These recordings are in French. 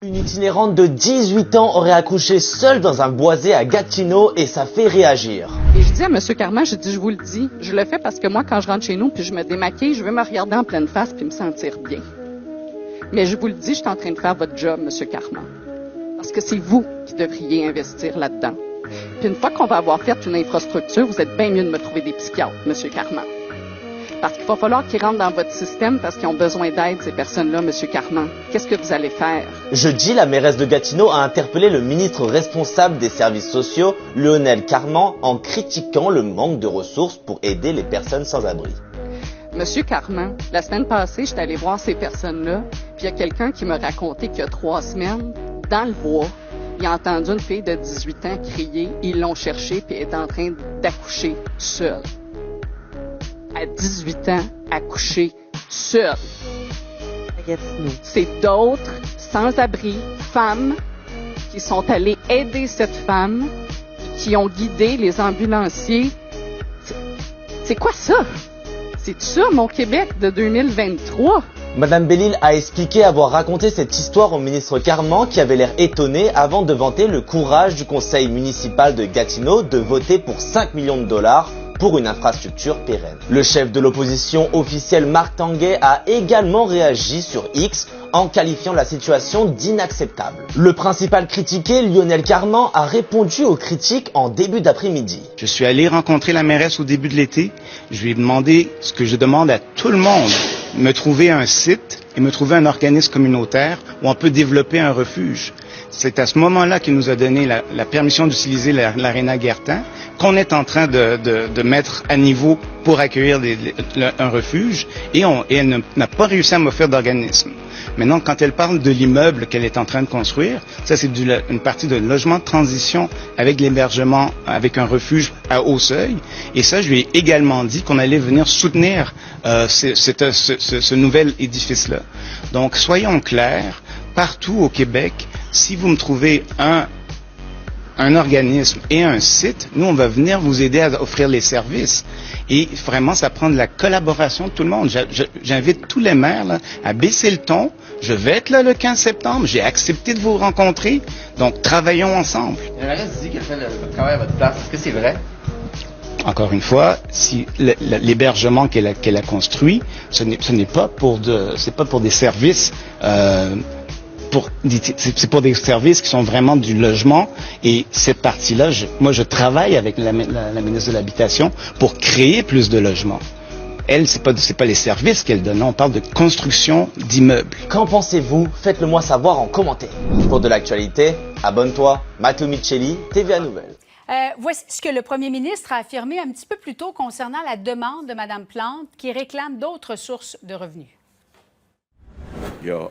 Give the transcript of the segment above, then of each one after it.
Une itinérante de 18 ans aurait accouché seule dans un boisé à Gatineau et ça fait réagir. Et je dis à M. Carman, je vous le dis, je le fais parce que moi, quand je rentre chez nous puis je me démaquille, je veux me regarder en pleine face puis me sentir bien. Mais je vous le dis, je suis en train de faire votre job, M. Carman. Parce que c'est vous qui devriez investir là-dedans. Puis une fois qu'on va avoir fait une infrastructure, vous êtes bien mieux de me trouver des psychiatres, M. Carman. Parce qu'il va falloir qu'ils rentrent dans votre système parce qu'ils ont besoin d'aide, ces personnes-là, M. Carman. Qu'est-ce que vous allez faire? Jeudi, la mairesse de Gatineau a interpellé le ministre responsable des services sociaux, Lionel Carman, en critiquant le manque de ressources pour aider les personnes sans abri. Monsieur Carman, la semaine passée, j'étais allée voir ces personnes-là, puis il y a quelqu'un qui m'a raconté qu'il y a 3 semaines, dans le bois, il a entendu une fille de 18 ans crier, ils l'ont cherchée, puis elle est en train d'accoucher seule. À 18 ans, accoucher seule. C'est d'autres sans-abri, femmes, qui sont allées aider cette femme, qui ont guidé les ambulanciers. C'est quoi ça? C'est ça, mon Québec de 2023? Madame Bellil a expliqué avoir raconté cette histoire au ministre Carman qui avait l'air étonné avant de vanter le courage du conseil municipal de Gatineau de voter pour 5 millions de dollars pour une infrastructure pérenne. Le chef de l'opposition officielle Marc Tanguay a également réagi sur X en qualifiant la situation d'inacceptable. Le principal critiqué, Lionel Carman, a répondu aux critiques en début d'après-midi. Je suis allé rencontrer la mairesse au début de l'été. Je lui ai demandé ce que je demande à tout le monde, me trouver un site et me trouver un organisme communautaire où on peut développer un refuge. C'est à ce moment-là qu'il nous a donné la permission d'utiliser l'aréna Guertin, qu'on est en train de mettre à niveau pour accueillir un refuge, et elle n'a pas réussi à m'offrir d'organisme. Maintenant, quand elle parle de l'immeuble qu'elle est en train de construire, ça c'est une partie de logement de transition avec l'hébergement, avec un refuge à haut seuil, et ça je lui ai également dit qu'on allait venir soutenir ce nouvel édifice-là. Donc soyons clairs, partout au Québec, si vous me trouvez un organisme et un site, nous, on va venir vous aider à offrir les services. Et vraiment, ça prend de la collaboration de tout le monde. J'invite tous les maires là, à baisser le ton. Je vais être là le 15 septembre. J'ai accepté de vous rencontrer. Donc, travaillons ensemble. La mairesse dit qu'elle fait le travail à votre place. Est-ce que c'est vrai? Encore une fois, si l'hébergement qu'elle a construit, ce n'est pas pour des services c'est pour des services qui sont vraiment du logement, et cette partie-là, moi je travaille avec la ministre de l'Habitation pour créer plus de logements. Elle, c'est pas les services qu'elle donne, on parle de construction d'immeubles. Qu'en pensez-vous? Faites-le moi savoir en commentaire. Pour de l'actualité, abonne-toi. Matteo Micheli, TVA Nouvelles. Voici ce que le premier ministre a affirmé un petit peu plus tôt concernant la demande de Mme Plante qui réclame d'autres sources de revenus. Il n'y a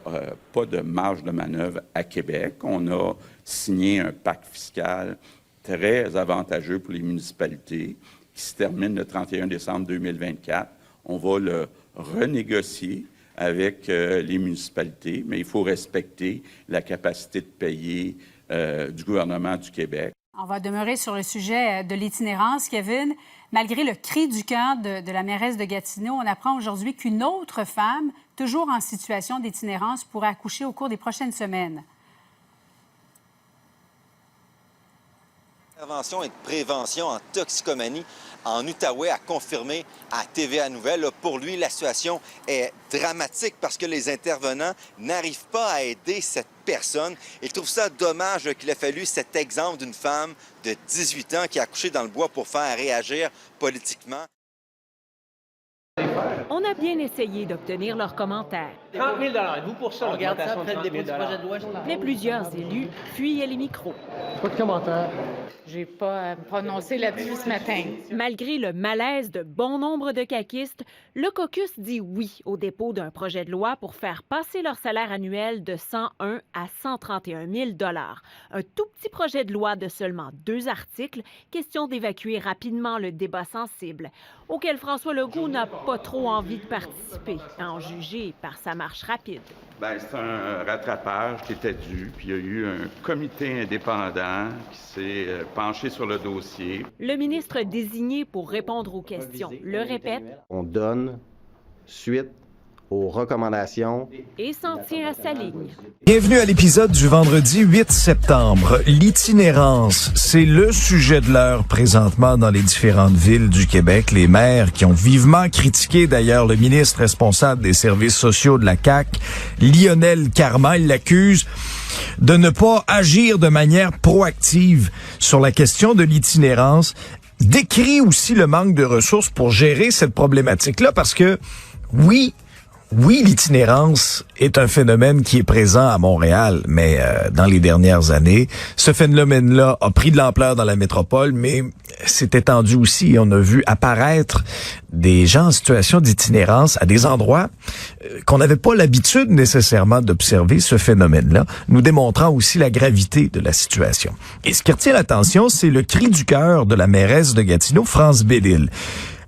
pas de marge de manœuvre à Québec. On a signé un pacte fiscal très avantageux pour les municipalités qui se termine le 31 décembre 2024. On va le renégocier avec les municipalités, mais il faut respecter la capacité de payer du gouvernement du Québec. On va demeurer sur le sujet de l'itinérance, Kevin. Malgré le cri du cœur de la mairesse de Gatineau, on apprend aujourd'hui qu'une autre femme, toujours en situation d'itinérance, pourrait accoucher au cours des prochaines semaines. Intervention et de prévention en toxicomanie en Outaouais a confirmé à TVA Nouvelles. Là, pour lui, la situation est dramatique parce que les intervenants n'arrivent pas à aider cette personne. Il trouve ça dommage qu'il a fallu cet exemple d'une femme de 18 ans qui a accouché dans le bois pour faire réagir politiquement. On a bien essayé d'obtenir leurs commentaires. 30 000 êtes-vous pour ça? On regarde ça après le dépôt du projet de loi. Mais plusieurs élus fuyaient les micros. Pas de commentaires. J'ai pas à me prononcer là-dessus ce matin. Malgré le malaise de bon nombre de caquistes, le caucus dit oui au dépôt d'un projet de loi pour faire passer leur salaire annuel de 101 à 131 000 $. Un tout petit projet de loi de seulement 2 articles, question d'évacuer rapidement le débat sensible, auquel François Legault n'a pas trop envie de participer, à en juger par sa marche rapide. Bien, c'est un rattrapage qui était dû, puis il y a eu un comité indépendant qui s'est penché sur le dossier. Le ministre désigné pour répondre aux questions le répète. On donne suite aux recommandations et s'en tient à sa ligne. Bienvenue à l'épisode du vendredi 8 septembre. L'itinérance, c'est le sujet de l'heure présentement dans les différentes villes du Québec. Les maires qui ont vivement critiqué d'ailleurs le ministre responsable des services sociaux de la CAQ, Lionel Carman, il l'accuse de ne pas agir de manière proactive sur la question de l'itinérance, décrit aussi le manque de ressources pour gérer cette problématique-là parce que, oui, l'itinérance est un phénomène qui est présent à Montréal, mais dans les dernières années, ce phénomène-là a pris de l'ampleur dans la métropole, mais s'est étendu aussi. On a vu apparaître des gens en situation d'itinérance à des endroits qu'on n'avait pas l'habitude nécessairement d'observer ce phénomène-là, nous démontrant aussi la gravité de la situation. Et ce qui retient l'attention, c'est le cri du cœur de la mairesse de Gatineau, France Bédil.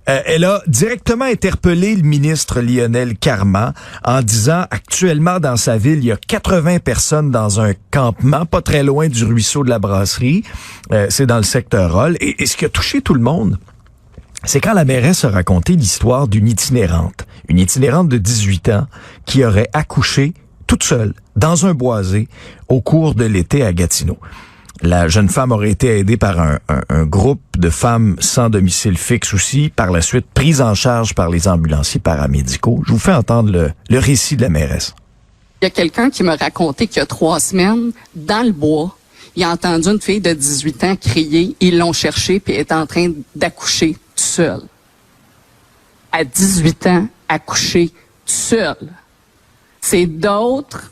Elle a directement interpellé le ministre Lionel Carman en disant actuellement dans sa ville, il y a 80 personnes dans un campement pas très loin du ruisseau de la Brasserie. C'est dans le secteur Hall. Et ce qui a touché tout le monde, c'est quand la mairesse a raconté l'histoire d'une itinérante de 18 ans qui aurait accouché toute seule dans un boisé au cours de l'été à Gatineau. La jeune femme aurait été aidée par un groupe de femmes sans domicile fixe aussi, par la suite prise en charge par les ambulanciers paramédicaux. Je vous fais entendre le récit de la mairesse. Il y a quelqu'un qui m'a raconté qu'il y a 3 semaines, dans le bois, il a entendu une fille de 18 ans crier, ils l'ont cherchée puis elle est en train d'accoucher toute seule. À 18 ans, accoucher toute seule. C'est d'autres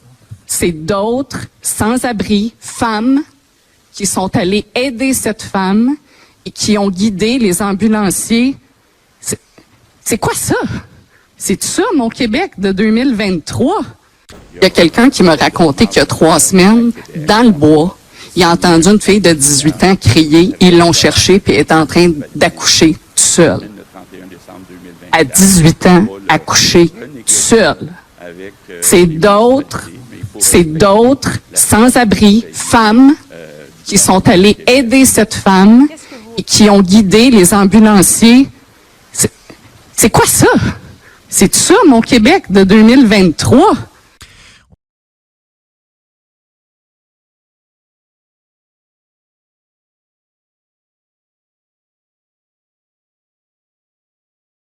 sans-abri, femmes, qui sont allés aider cette femme et qui ont guidé les ambulanciers. C'est quoi ça? C'est ça, mon Québec de 2023? Il y a quelqu'un qui m'a raconté qu'il y a 3 semaines, dans le bois, il a entendu une fille de 18 ans crier, ils l'ont cherchée puis elle est en train d'accoucher toute seule. À 18 ans, accoucher toute seule. C'est d'autres sans-abri, femmes, qui sont allés aider cette femme et qui ont guidé les ambulanciers. C'est quoi ça? C'est ça, mon Québec de 2023?